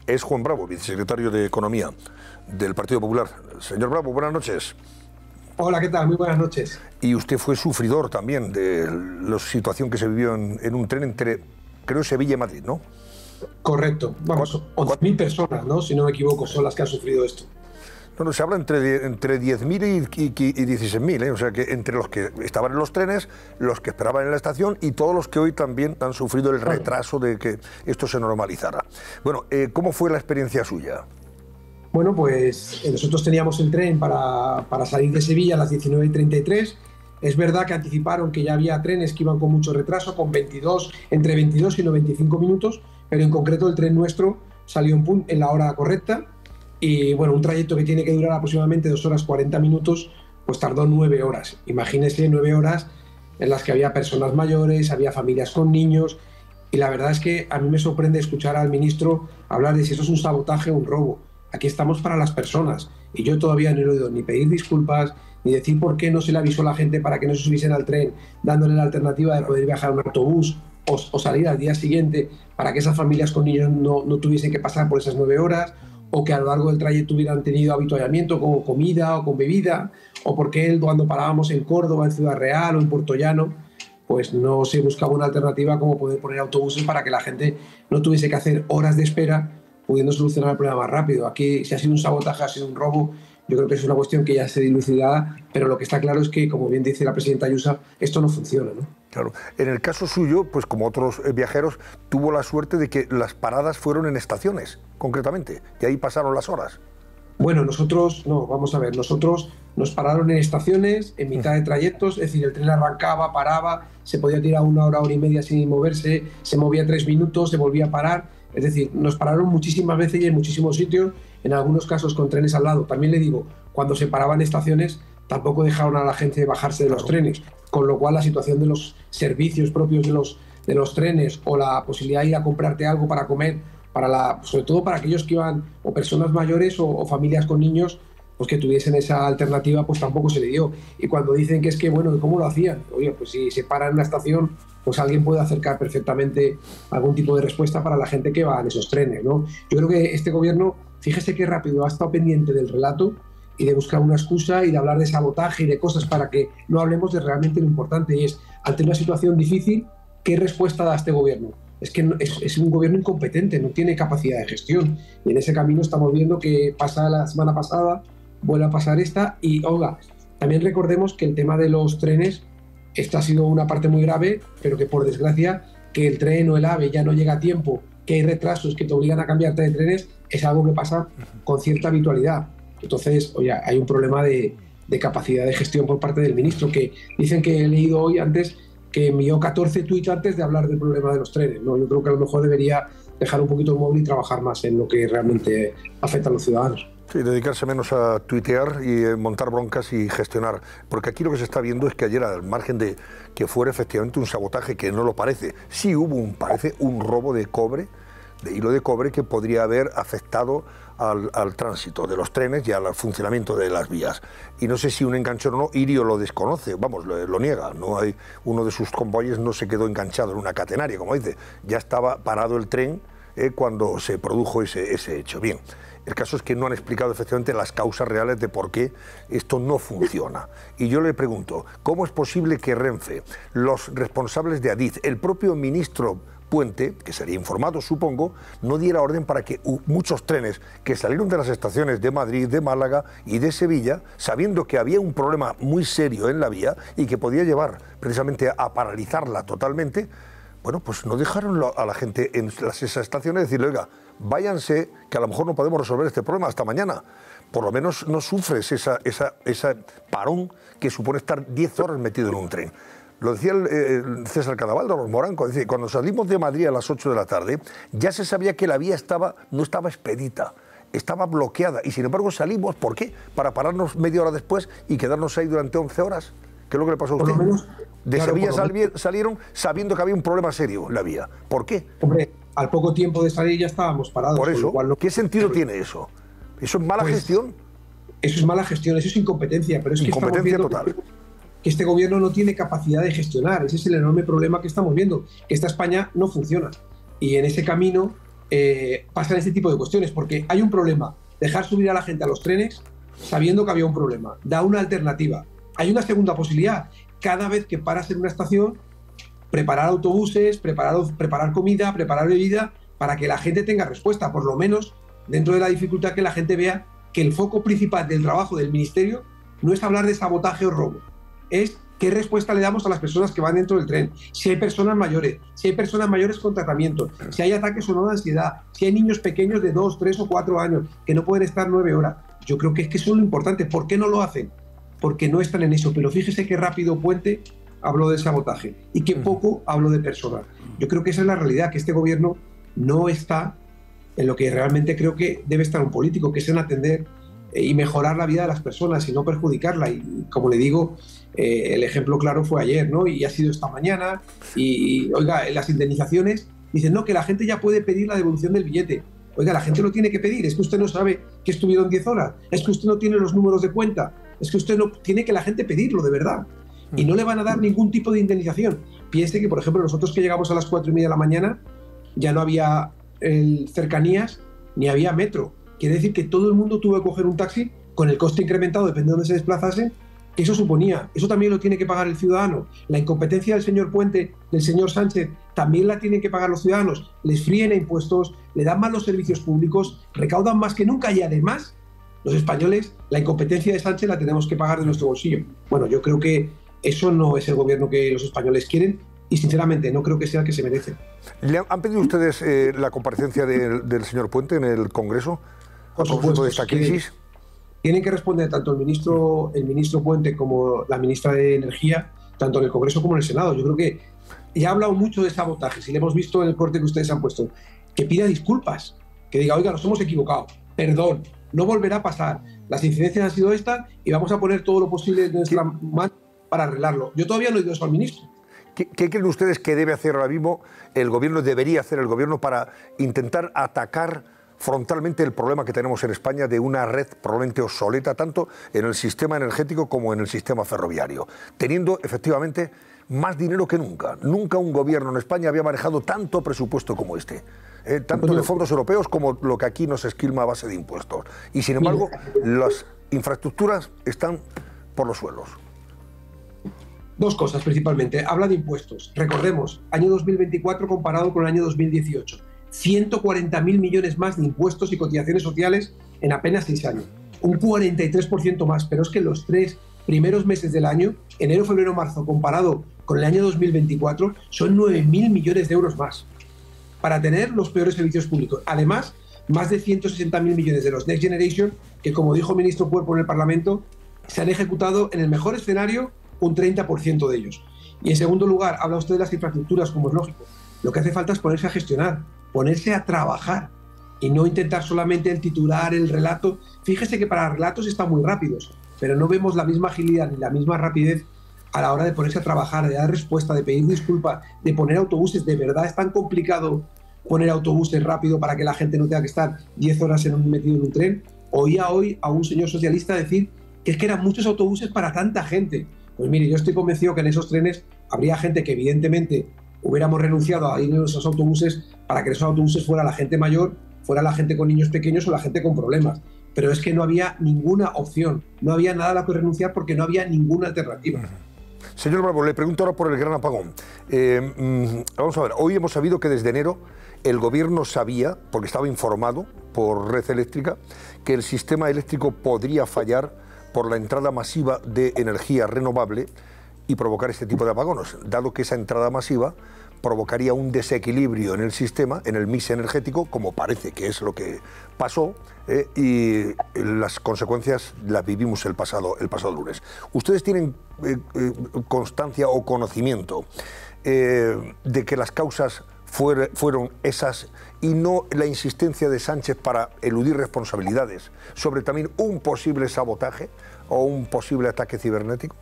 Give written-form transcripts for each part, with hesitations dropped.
es Juan Bravo, vicesecretario de Economía del Partido Popular. Señor Bravo, buenas noches. Hola, ¿qué tal? Muy buenas noches. Y usted fue sufridor también de la situación que se vivió en un tren entre, creo, Sevilla y Madrid, ¿no? Correcto. Vamos, 11.000 personas, ¿no? Si no me equivoco, son las que han sufrido esto. No, se habla entre 10.000 y 16.000, ¿eh? O sea que entre los que estaban en los trenes, los que esperaban en la estación y todos los que hoy también han sufrido el retraso de que esto se normalizara. Bueno, ¿cómo fue la experiencia suya? Bueno, pues nosotros teníamos el tren para salir de Sevilla a las 19:33. Es verdad que anticiparon que ya había trenes que iban con mucho retraso, con entre 22 y 95 minutos, pero en concreto el tren nuestro salió en la hora correcta y bueno, un trayecto que tiene que durar aproximadamente 2 horas 40 minutos, pues tardó 9 horas. Imagínese 9 horas en las que había personas mayores, había familias con niños y la verdad es que a mí me sorprende escuchar al ministro hablar de si eso es un sabotaje o un robo. Aquí estamos para las personas y yo todavía no he oído ni pedir disculpas ni decir por qué no se le avisó a la gente para que no se subiesen al tren, dándole la alternativa de poder viajar en un autobús o salir al día siguiente para que esas familias con niños no tuviesen que pasar por esas 9 horas o que a lo largo del trayecto hubieran tenido habituallamiento con comida o con bebida, o porque cuando parábamos en Córdoba, en Ciudad Real o en Puerto Llano, pues no se buscaba una alternativa como poder poner autobuses para que la gente no tuviese que hacer horas de espera pudiendo solucionar el problema más rápido. Aquí, si ha sido un sabotaje, ha sido un robo, yo creo que es una cuestión que ya se dilucidará, pero lo que está claro es que, como bien dice la presidenta Ayuso, esto no funciona, ¿no? Claro. En el caso suyo, pues como otros viajeros, tuvo la suerte de que las paradas fueron en estaciones, concretamente, y ahí pasaron las horas. Bueno, nosotros, no, vamos a ver, nosotros nos pararon en estaciones, en mitad de trayectos, es decir, el tren arrancaba, paraba, se podía tirar 1 hora, hora y media sin moverse, se movía 3 minutos, se volvía a parar. Es decir, nos pararon muchísimas veces y en muchísimos sitios, en algunos casos con trenes al lado. También le digo, cuando se paraban estaciones, tampoco dejaron a la gente bajarse de los trenes, con lo cual la situación de los servicios propios de los trenes o la posibilidad de ir a comprarte algo para comer, sobre todo para aquellos que iban, o personas mayores o familias con niños, pues que tuviesen esa alternativa, pues tampoco se le dio. Y cuando dicen que es que, bueno, ¿cómo lo hacían? Oye, pues si se para en una estación, pues alguien puede acercar perfectamente algún tipo de respuesta para la gente que va en esos trenes, ¿no? Yo creo que este gobierno, fíjese qué rápido ha estado pendiente del relato y de buscar una excusa y de hablar de sabotaje y de cosas para que no hablemos de realmente lo importante, y es, ante una situación difícil, ¿qué respuesta da este gobierno? Es que es un gobierno incompetente, no tiene capacidad de gestión. Y en ese camino estamos viendo que pasa la semana pasada, vuelve a pasar esta, y oiga, también recordemos que el tema de los trenes, esta ha sido una parte muy grave, pero que por desgracia, que el tren o el AVE ya no llega a tiempo, que hay retrasos que te obligan a cambiarte de trenes, es algo que pasa con cierta habitualidad. Entonces, oye, hay un problema de capacidad de gestión por parte del ministro, que dicen que he leído hoy antes que envió 14 tuits antes de hablar del problema de los trenes, ¿no? Yo creo que a lo mejor debería dejar un poquito el móvil y trabajar más en lo que realmente afecta a los ciudadanos. Sí, dedicarse menos a tuitear y montar broncas y gestionar. Porque aquí lo que se está viendo es que ayer, al margen de que fuera efectivamente un sabotaje, que no lo parece, sí hubo parece un robo de cobre, de hilo de cobre, que podría haber afectado al tránsito de los trenes y al funcionamiento de las vías. Y no sé si un enganchón o no, Irio lo desconoce, vamos, lo niega. No hay, uno de sus convoyes no se quedó enganchado en una catenaria, como dice, ya estaba parado el tren cuando se produjo ese hecho. Bien, el caso es que no han explicado efectivamente las causas reales de por qué esto no funciona. Y yo le pregunto, ¿cómo es posible que Renfe, los responsables de Adif, el propio ministro Puente, que sería informado, supongo, no diera orden para que muchos trenes que salieron de las estaciones de Madrid, de Málaga y de Sevilla, sabiendo que había un problema muy serio en la vía y que podía llevar precisamente a paralizarla totalmente, bueno, pues no dejaron a la gente en esas estaciones decirle, oiga, váyanse, que a lo mejor no podemos resolver este problema hasta mañana. Por lo menos no sufres esa parón que supone estar 10 horas metido en un tren. Lo decía el César Cadaval de los Morancos, dice, cuando salimos de Madrid a las 8 de la tarde, ya se sabía que la vía no estaba expedita, estaba bloqueada, y sin embargo salimos, ¿por qué? Para pararnos media hora después y quedarnos ahí durante 11 horas. ¿Qué es lo que le pasó a usted? De Sevilla salieron sabiendo que había un problema serio en la vía. ¿Por qué? Hombre, al poco tiempo de salir ya estábamos parados. Por eso, ¿qué sentido tiene eso? ¿Eso es mala gestión? Eso es mala gestión, eso es incompetencia, pero es que incompetencia total. Que este gobierno no tiene capacidad de gestionar. Ese es el enorme problema que estamos viendo, que esta España no funciona. Y en ese camino, pasan este tipo de cuestiones, porque hay un problema. Dejar subir a la gente a los trenes sabiendo que había un problema. Da una alternativa. Hay una segunda posibilidad. Cada vez que paras en una estación, preparar autobuses, preparar comida, preparar bebida, para que la gente tenga respuesta, por lo menos dentro de la dificultad, que la gente vea que el foco principal del trabajo del Ministerio no es hablar de sabotaje o robo, es qué respuesta le damos a las personas que van dentro del tren, si hay personas mayores con tratamiento, si hay ataques o no de ansiedad, si hay niños pequeños de 2, 3 o 4 años que no pueden estar 9 horas. Yo creo que es que eso es lo importante. ¿Por qué no lo hacen? Porque no están en eso. Pero fíjese que rápido Puente habló de sabotaje y que poco habló de personal. Yo creo que esa es la realidad, que este gobierno no está en lo que realmente creo que debe estar un político, que es en atender y mejorar la vida de las personas y no perjudicarla. Y como le digo, el ejemplo claro fue ayer, ¿no? Y ha sido esta mañana. Y oiga, en las indemnizaciones dicen, no, que la gente ya puede pedir la devolución del billete. Oiga, la gente lo tiene que pedir. Es que usted no sabe que estuvieron 10 horas. Es que usted no tiene los números de cuenta. Es que usted no tiene que la gente pedirlo de verdad. Y no le van a dar ningún tipo de indemnización. Piense que, por ejemplo, nosotros que llegamos a las 4:30 de la mañana, ya no había cercanías ni había metro. Quiere decir que todo el mundo tuvo que coger un taxi con el coste incrementado, depende de dónde se desplazase, que eso suponía. Eso también lo tiene que pagar el ciudadano. La incompetencia del señor Puente, del señor Sánchez, también la tienen que pagar los ciudadanos. Les fríen a impuestos, le dan mal los servicios públicos, recaudan más que nunca y además los españoles, la incompetencia de Sánchez la tenemos que pagar de nuestro bolsillo. Bueno, yo creo que eso no es el gobierno que los españoles quieren y sinceramente no creo que sea el que se merece. ¿Le han pedido ustedes la comparecencia del señor Puente en el Congreso? Por supuesto, de esta crisis. Tienen que responder tanto el ministro Puente como la ministra de Energía, tanto en el Congreso como en el Senado. Yo creo que ya ha hablado mucho de sabotajes y le hemos visto en el corte que ustedes han puesto. Que pida disculpas, que diga, oiga, nos hemos equivocado, perdón, no volverá a pasar. Las incidencias han sido estas y vamos a poner todo lo posible de nuestra mano para arreglarlo. Yo todavía no he oído eso al ministro. ¿Qué creen ustedes que debe hacer ahora mismo el gobierno, debería hacer el gobierno para intentar atacar frontalmente el problema que tenemos en España de una red probablemente obsoleta tanto en el sistema energético como en el sistema ferroviario, teniendo efectivamente más dinero que nunca? Nunca un gobierno en España había manejado tanto presupuesto como este, tanto de fondos europeos como lo que aquí nos esquilma a base de impuestos. Y sin embargo, las infraestructuras están por los suelos. Dos cosas principalmente. Habla de impuestos. Recordemos, año 2024 comparado con el año 2018. 140.000 millones más de impuestos y cotizaciones sociales en apenas 6 años. Un 43% más. Pero es que los 3 primeros meses del año, enero, febrero, marzo, comparado con el año 2024, son 9.000 millones de euros más para tener los peores servicios públicos. Además, más de 160.000 millones de los Next Generation, que como dijo el ministro Cuerpo en el Parlamento, se han ejecutado en el mejor escenario un 30% de ellos. Y en segundo lugar, habla usted de las infraestructuras, como es lógico. Lo que hace falta es ponerse a gestionar, ponerse a trabajar y no intentar solamente el titular, el relato. Fíjese que para relatos están muy rápidos, pero no vemos la misma agilidad ni la misma rapidez a la hora de ponerse a trabajar, de dar respuesta, de pedir disculpas, de poner autobuses. De verdad es tan complicado poner autobuses rápido para que la gente no tenga que estar 10 horas metido en un tren. Oía hoy a un señor socialista decir que es que eran muchos autobuses para tanta gente. Pues mire, yo estoy convencido que en esos trenes habría gente que evidentemente hubiéramos renunciado a ir en esos autobuses para que en esos autobuses fuera la gente mayor, fuera la gente con niños pequeños o la gente con problemas. Pero es que no había ninguna opción, no había nada a lo que renunciar porque no había ninguna alternativa. Señor Bravo, le pregunto ahora por el gran apagón. Vamos a ver, hoy hemos sabido que desde enero el gobierno sabía, porque estaba informado por Red Eléctrica, que el sistema eléctrico podría fallar por la entrada masiva de energía renovable y provocar este tipo de apagones, dado que esa entrada masiva provocaría un desequilibrio en el sistema, en el mix energético, como parece que es lo que pasó, y las consecuencias las vivimos el pasado lunes. ¿Ustedes tienen constancia o conocimiento de que las causas fueron esas y no la insistencia de Sánchez para eludir responsabilidades sobre también un posible sabotaje o un posible ataque cibernético?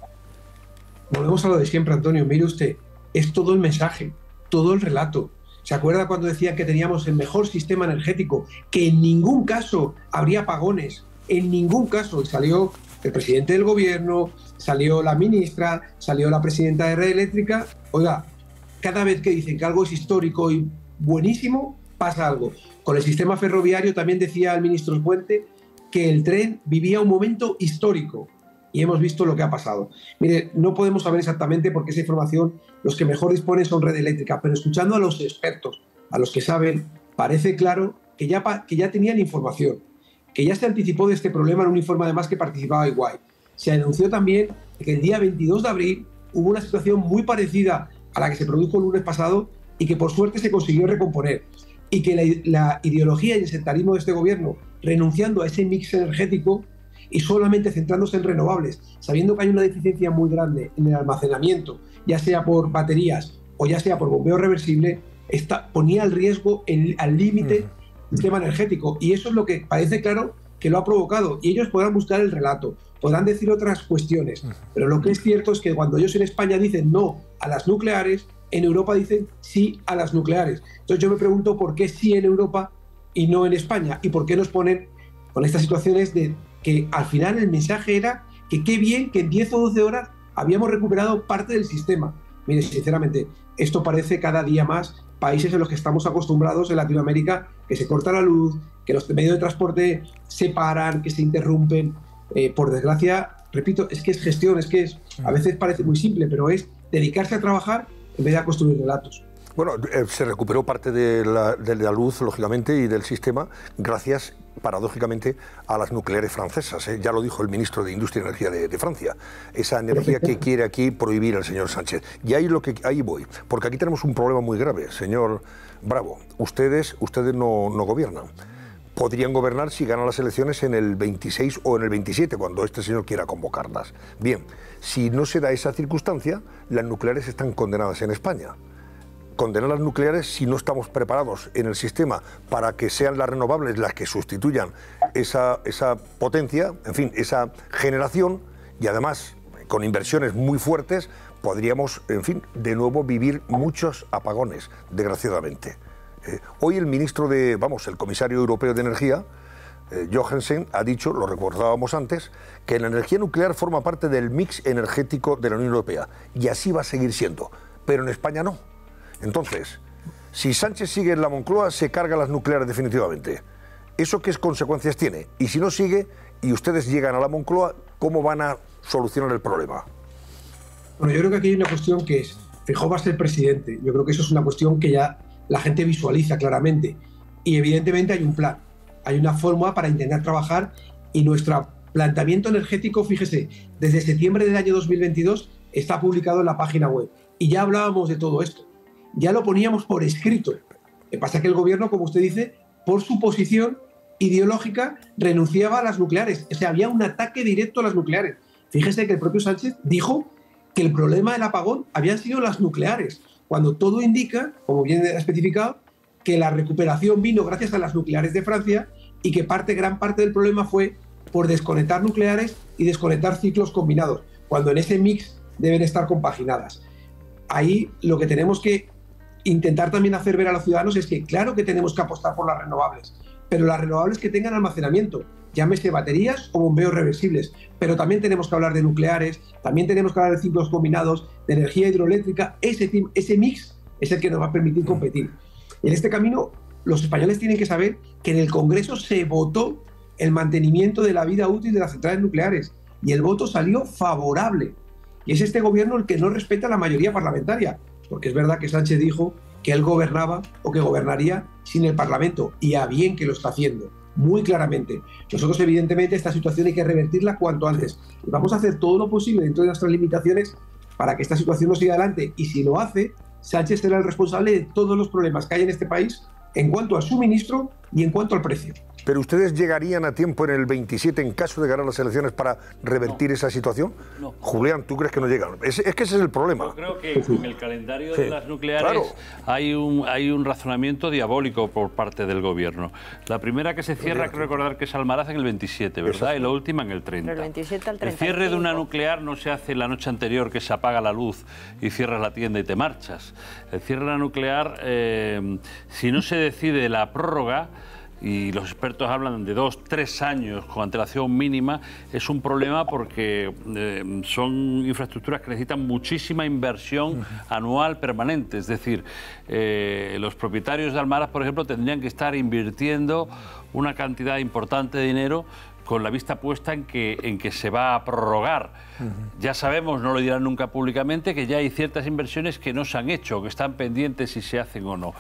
Volvemos a lo de siempre, Antonio. Mire usted, es todo el mensaje, todo el relato. ¿Se acuerda cuando decían que teníamos el mejor sistema energético, que en ningún caso habría apagones? En ningún caso. Y salió el presidente del gobierno, salió la ministra, salió la presidenta de Red Eléctrica. Oiga, cada vez que dicen que algo es histórico y buenísimo, pasa algo. Con el sistema ferroviario también decía el ministro Puente que el tren vivía un momento histórico y hemos visto lo que ha pasado. Mire, no podemos saber exactamente porque esa información los que mejor disponen son Red Eléctrica, pero escuchando a los expertos, a los que saben, parece claro que ya tenían información, que ya se anticipó de este problema en un informe además que participaba Iguay. Se anunció también que el día 22 de abril hubo una situación muy parecida a la que se produjo el lunes pasado y que por suerte se consiguió recomponer. Y que la ideología y el sectarismo de este gobierno, renunciando a ese mix energético y solamente centrándose en renovables, sabiendo que hay una deficiencia muy grande en el almacenamiento, ya sea por baterías o ya sea por bombeo reversible, ponía el riesgo al límite del sistema energético. Y eso es lo que parece claro que lo ha provocado. Y ellos podrán buscar el relato, podrán decir otras cuestiones, pero lo que es cierto es que cuando ellos en España dicen no a las nucleares, en Europa dicen sí a las nucleares. Entonces yo me pregunto por qué sí en Europa y no en España, y por qué nos ponen con estas situaciones de que al final el mensaje era que qué bien que en 10 o 12 horas habíamos recuperado parte del sistema. Mire, sinceramente, esto parece cada día más países en los que estamos acostumbrados en Latinoamérica, que se corta la luz, que los medios de transporte se paran, que se interrumpen. Por desgracia, repito, es que es gestión, a veces parece muy simple, pero es dedicarse a trabajar en vez de a construir relatos. Bueno, se recuperó parte de la luz, lógicamente, y del sistema, gracias, paradójicamente, a las nucleares francesas. Ya lo dijo el ministro de Industria y Energía de Francia. Esa energía que quiere aquí prohibir el señor Sánchez. Y ahí voy, porque aquí tenemos un problema muy grave, señor Bravo. Ustedes no gobiernan. Podrían gobernar si ganan las elecciones en el 26 o en el 27, cuando este señor quiera convocarlas. Bien, si no se da esa circunstancia, las nucleares están condenadas en España. Condenar las nucleares si no estamos preparados en el sistema para que sean las renovables las que sustituyan esa potencia, en fin, esa generación, y además con inversiones muy fuertes, podríamos, en fin, de nuevo vivir muchos apagones, desgraciadamente. Hoy el ministro el comisario europeo de Energía, Johansen, ha dicho, lo recordábamos antes, que la energía nuclear forma parte del mix energético de la Unión Europea, y así va a seguir siendo, pero en España no. Entonces, si Sánchez sigue en la Moncloa, se carga las nucleares definitivamente. ¿Eso qué consecuencias tiene? Y si no sigue, y ustedes llegan a la Moncloa, ¿cómo van a solucionar el problema? Bueno, yo creo que aquí hay una cuestión que es, Feijóo va a ser presidente. Yo creo que eso es una cuestión que ya la gente visualiza claramente. Y evidentemente hay un plan, hay una forma para intentar trabajar, y nuestro planteamiento energético, fíjese, desde septiembre del año 2022 está publicado en la página web. Y ya hablábamos de todo esto. Ya lo poníamos por escrito. Lo que pasa es que el gobierno, como usted dice, por su posición ideológica, renunciaba a las nucleares. O sea, había un ataque directo a las nucleares. Fíjese que el propio Sánchez dijo que el problema del apagón habían sido las nucleares, cuando todo indica, como bien ha especificado, que la recuperación vino gracias a las nucleares de Francia y que gran parte del problema fue por desconectar nucleares y desconectar ciclos combinados, cuando en ese mix deben estar compaginadas. Ahí lo que tenemos que intentar también hacer ver a los ciudadanos es que claro que tenemos que apostar por las renovables, pero las renovables que tengan almacenamiento, llámese baterías o bombeos reversibles, pero también tenemos que hablar de nucleares, también tenemos que hablar de ciclos combinados, de energía hidroeléctrica. Ese mix es el que nos va a permitir competir. Y en este camino los españoles tienen que saber que en el Congreso se votó el mantenimiento de la vida útil de las centrales nucleares y el voto salió favorable. Y es este gobierno el que no respeta la mayoría parlamentaria, porque es verdad que Sánchez dijo que él gobernaba o que gobernaría sin el Parlamento, y a bien que lo está haciendo, muy claramente. Nosotros, evidentemente, esta situación hay que revertirla cuanto antes. Y vamos a hacer todo lo posible dentro de nuestras limitaciones para que esta situación no siga adelante. Y si lo hace, Sánchez será el responsable de todos los problemas que hay en este país en cuanto al suministro y en cuanto al precio. ¿Pero ustedes llegarían a tiempo en el 27 en caso de ganar las elecciones para revertir esa situación? No. Julián, ¿tú crees que no llegan? Es que ese es el problema. Yo creo que con el calendario de las nucleares hay un razonamiento diabólico por parte del gobierno. La primera que se cierra, creo recordar que es Almaraz en el 27, ¿verdad? Exacto. Y la última en el 30. Pero el 27 al 35. El cierre de una nuclear no se hace la noche anterior, que se apaga la luz y cierras la tienda y te marchas. El cierre de la nuclear, si no se decide la prórroga, y los expertos hablan de 2-3 años con antelación mínima, es un problema porque son infraestructuras que necesitan muchísima inversión anual permanente. Es decir, los propietarios de Almaraz, por ejemplo, tendrían que estar invirtiendo una cantidad importante de dinero con la vista puesta en que se va a prorrogar. Ya sabemos, no lo dirán nunca públicamente, que ya hay ciertas inversiones que no se han hecho, que están pendientes si se hacen o no.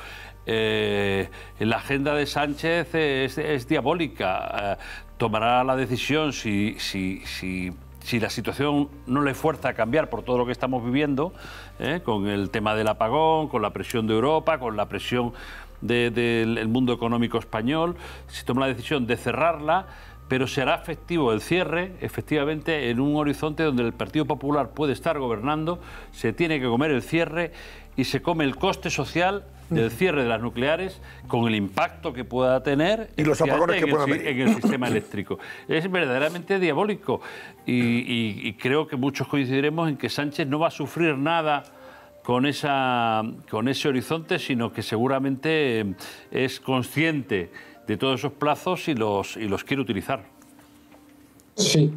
La agenda de Sánchez es diabólica. Tomará la decisión si la situación no le fuerza a cambiar por todo lo que estamos viviendo, con el tema del apagón, con la presión de Europa, con la presión del mundo económico español, si toma la decisión de cerrarla, pero será efectivo el cierre, efectivamente, en un horizonte donde el Partido Popular puede estar gobernando, se tiene que comer el cierre y se come el coste social del cierre de las nucleares con el impacto que pueda tener y los apagones que puedan venir en el sistema eléctrico. Es verdaderamente diabólico y creo que muchos coincidiremos en que Sánchez no va a sufrir nada con ese horizonte, sino que seguramente es consciente de todos esos plazos y los quiere utilizar. Sí.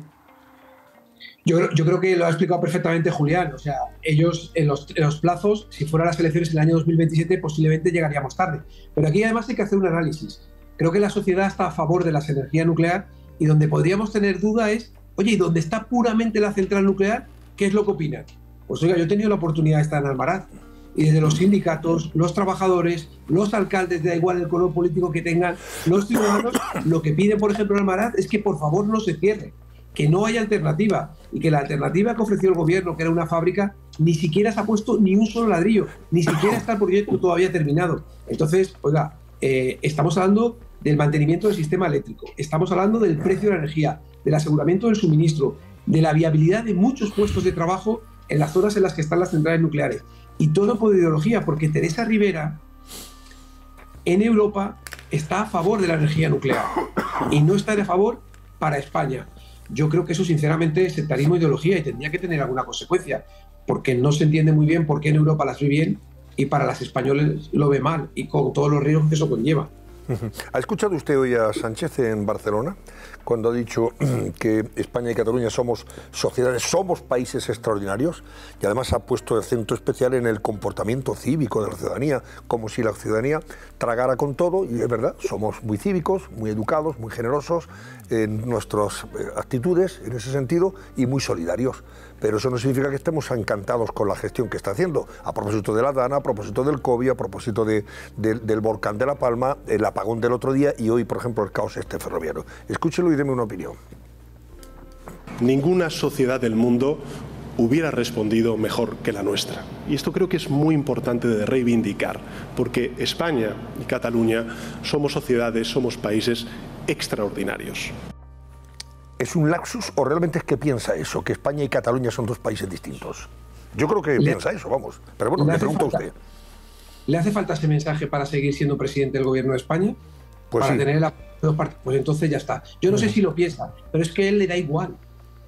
Yo creo que lo ha explicado perfectamente Julián. O sea, ellos en los plazos, si fueran las elecciones en el año 2027, posiblemente llegaríamos tarde. Pero aquí además hay que hacer un análisis. Creo que la sociedad está a favor de las energías nucleares y donde podríamos tener duda es, oye, ¿y dónde está puramente la central nuclear? ¿Qué es lo que opinan? Pues oiga, yo he tenido la oportunidad de estar en Almaraz y desde los sindicatos, los trabajadores, los alcaldes, da igual el color político que tengan, los ciudadanos, lo que piden, por ejemplo, en Almaraz es que por favor no se cierre, que no haya alternativa y que la alternativa que ofreció el gobierno, que era una fábrica, ni siquiera se ha puesto ni un solo ladrillo, ni siquiera está el proyecto todavía terminado. Entonces, oiga, estamos hablando del mantenimiento del sistema eléctrico, estamos hablando del precio de la energía, del aseguramiento del suministro, de la viabilidad de muchos puestos de trabajo en las zonas en las que están las centrales nucleares. Y todo por ideología, porque Teresa Rivera en Europa está a favor de la energía nuclear y no está a favor para España. Yo creo que eso sinceramente es sectarismo e ideología y tendría que tener alguna consecuencia, porque no se entiende muy bien por qué en Europa las ve bien y para las españoles lo ve mal, y con todos los riesgos que eso conlleva. ¿Ha escuchado usted hoy a Sánchez en Barcelona cuando ha dicho que España y Cataluña somos sociedades, somos países extraordinarios, y además ha puesto el acento especial en el comportamiento cívico de la ciudadanía, como si la ciudadanía tragara con todo? Y es verdad, somos muy cívicos, muy educados, muy generosos en nuestras actitudes en ese sentido y muy solidarios. Pero eso no significa que estemos encantados con la gestión que está haciendo. A propósito de la Dana, a propósito del COVID, a propósito del volcán de La Palma, el apagón del otro día y hoy, por ejemplo, el caos ferroviario. Escúchelo y deme una opinión. Ninguna sociedad del mundo hubiera respondido mejor que la nuestra. Y esto creo que es muy importante de reivindicar, porque España y Cataluña somos sociedades, somos países extraordinarios. ¿Es un lapsus o realmente es que piensa eso, que España y Cataluña son dos países distintos? Yo creo que piensa eso, vamos. Pero bueno, le pregunto a usted. ¿Le hace falta ese mensaje para seguir siendo presidente del gobierno de España? Pues para sí. tener el apoyo de dos partes. Pues entonces ya está. Yo no sé si lo piensa, pero es que a él le da igual.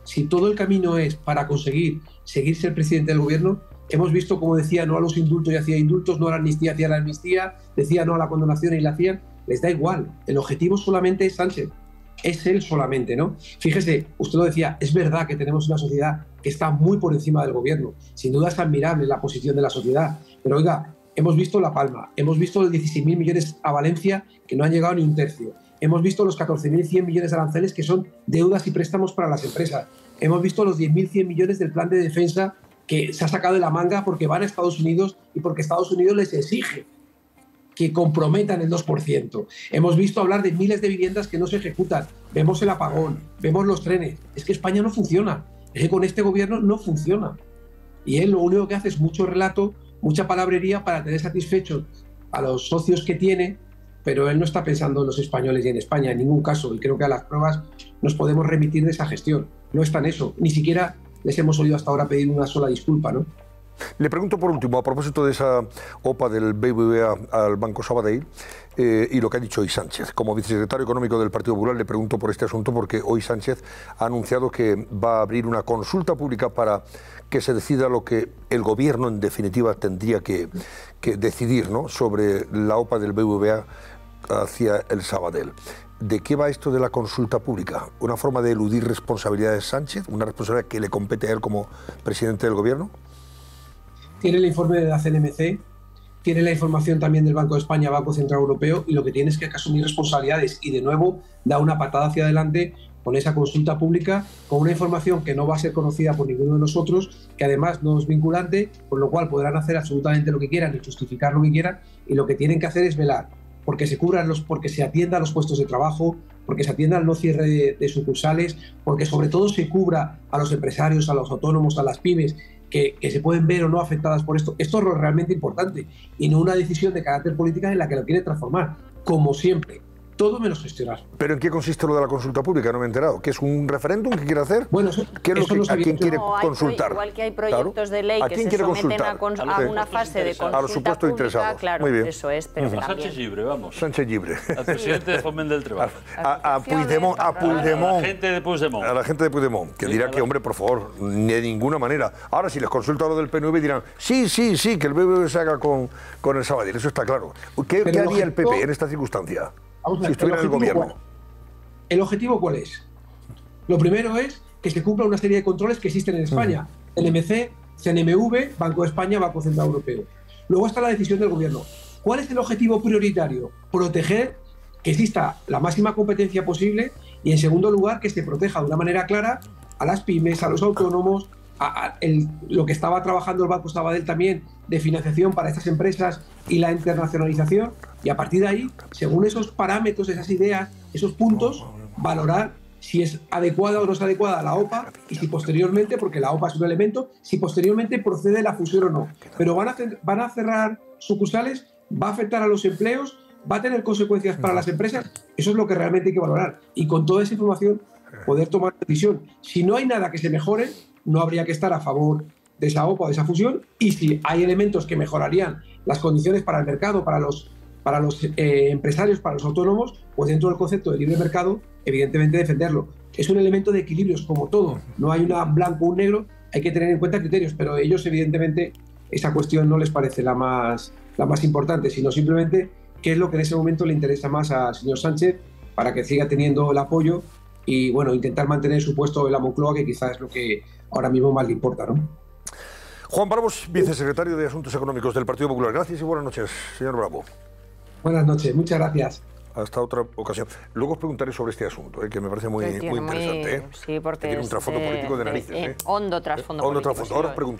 Si todo el camino es para conseguir seguir ser presidente del gobierno, hemos visto como decía no a los indultos y hacía indultos, no a la amnistía, hacía la amnistía, decía no a la condonación y la hacían. Les da igual. El objetivo solamente es Sánchez. Es él solamente, ¿no? Fíjese, usted lo decía, es verdad que tenemos una sociedad que está muy por encima del gobierno. Sin duda es admirable la posición de la sociedad. Pero oiga, hemos visto La Palma, hemos visto los 16.000 millones a Valencia que no han llegado ni un tercio. Hemos visto los 14.100 millones de aranceles que son deudas y préstamos para las empresas. Hemos visto los 10.100 millones del plan de defensa que se ha sacado de la manga porque van a Estados Unidos y porque Estados Unidos les exige que comprometan el 2%. Hemos visto hablar de miles de viviendas que no se ejecutan. Vemos el apagón, vemos los trenes. Es que España no funciona. Es que con este gobierno no funciona. Y él lo único que hace es mucho relato, mucha palabrería para tener satisfechos a los socios que tiene, pero él no está pensando en los españoles y en España en ningún caso. Y creo que a las pruebas nos podemos remitir de esa gestión. No está en eso. Ni siquiera les hemos oído hasta ahora pedir una sola disculpa, ¿no? Le pregunto por último, a propósito de esa OPA del BBVA al Banco Sabadell y lo que ha dicho hoy Sánchez. Como vicesecretario económico del Partido Popular le pregunto por este asunto porque hoy Sánchez ha anunciado que va a abrir una consulta pública para que se decida lo que el gobierno en definitiva tendría que decidir, ¿no?, sobre la OPA del BBVA hacia el Sabadell. ¿De qué va esto de la consulta pública? ¿Una forma de eludir responsabilidades de Sánchez? ¿Una responsabilidad que le compete a él como presidente del gobierno? Tiene el informe de la CNMC, tiene la información también del Banco de España, Banco Central Europeo, y lo que tiene es que asumir responsabilidades y de nuevo da una patada hacia adelante con esa consulta pública, con una información que no va a ser conocida por ninguno de nosotros, que además no es vinculante, con lo cual podrán hacer absolutamente lo que quieran y justificar lo que quieran, y lo que tienen que hacer es velar porque se atienda a los puestos de trabajo, porque se atienda al no cierre de sucursales, porque sobre todo se cubra a los empresarios, a los autónomos, a las pymes, que se pueden ver o no afectadas por esto. Esto es lo realmente importante y no una decisión de carácter política en la que lo quiere transformar, como siempre. Todo menos gestionar. ¿Pero en qué consiste lo de la consulta pública? No me he enterado. ¿Qué es un referéndum que quiere hacer? Bueno, ¿Qué es lo que, ¿a quién quiere consultar? Igual que hay proyectos de ley que se someten a una fase de consulta a los supuestos pública, interesados. claro, muy bien. eso es, pero también... Sánchez Llibre, vamos. Sánchez Llibre. Al presidente de Foment del Trabajo. A Puigdemont. A la gente de Puigdemont. A la gente de Puigdemont, que dirá que, hombre, por favor, de ninguna manera. Ahora, si les consulta lo del PNV, dirán, sí, que el PNV se haga con el Sabadell, eso está claro. ¿Qué haría el PP en esta circunstancia? Si estuviera en el gobierno. ¿El objetivo cuál es? Lo primero es que se cumpla una serie de controles que existen en España. CNMC, CNMV, Banco de España, Banco Central Europeo. Luego está la decisión del gobierno. ¿Cuál es el objetivo prioritario? Proteger que exista la máxima competencia posible y, en segundo lugar, que se proteja de una manera clara a las pymes, a los autónomos, lo que estaba trabajando el Banco Sabadell también de financiación para estas empresas y la internacionalización, y a partir de ahí, según esos parámetros, esas ideas, esos puntos, valorar si es adecuada o no es adecuada la OPA y si posteriormente, porque la OPA es un elemento, si posteriormente procede la fusión o no. Pero van a cerrar sucursales, va a afectar a los empleos, va a tener consecuencias para las empresas. Eso es lo que realmente hay que valorar. Y con toda esa información poder tomar decisión. Si no hay nada que se mejore, no habría que estar a favor de esa OPA o de esa fusión, y si hay elementos que mejorarían las condiciones para el mercado, para los empresarios, para los autónomos, pues dentro del concepto de libre mercado, evidentemente defenderlo. Es un elemento de equilibrios, como todo. No hay un blanco o un negro, hay que tener en cuenta criterios, pero ellos evidentemente esa cuestión no les parece la más importante, sino simplemente qué es lo que en ese momento le interesa más al señor Sánchez para que siga teniendo el apoyo y, bueno, intentar mantener su puesto en la Moncloa, que quizás es lo que ahora mismo más le importa, ¿no? Juan Bravos, vicesecretario de Asuntos Económicos del Partido Popular. Gracias y buenas noches, señor Bravo. Buenas noches, muchas gracias. Hasta otra ocasión. Luego os preguntaré sobre este asunto, que me parece muy interesante. Sí, porque tiene un trasfondo político de narices. Hondo trasfondo político. Ahora os pregunto.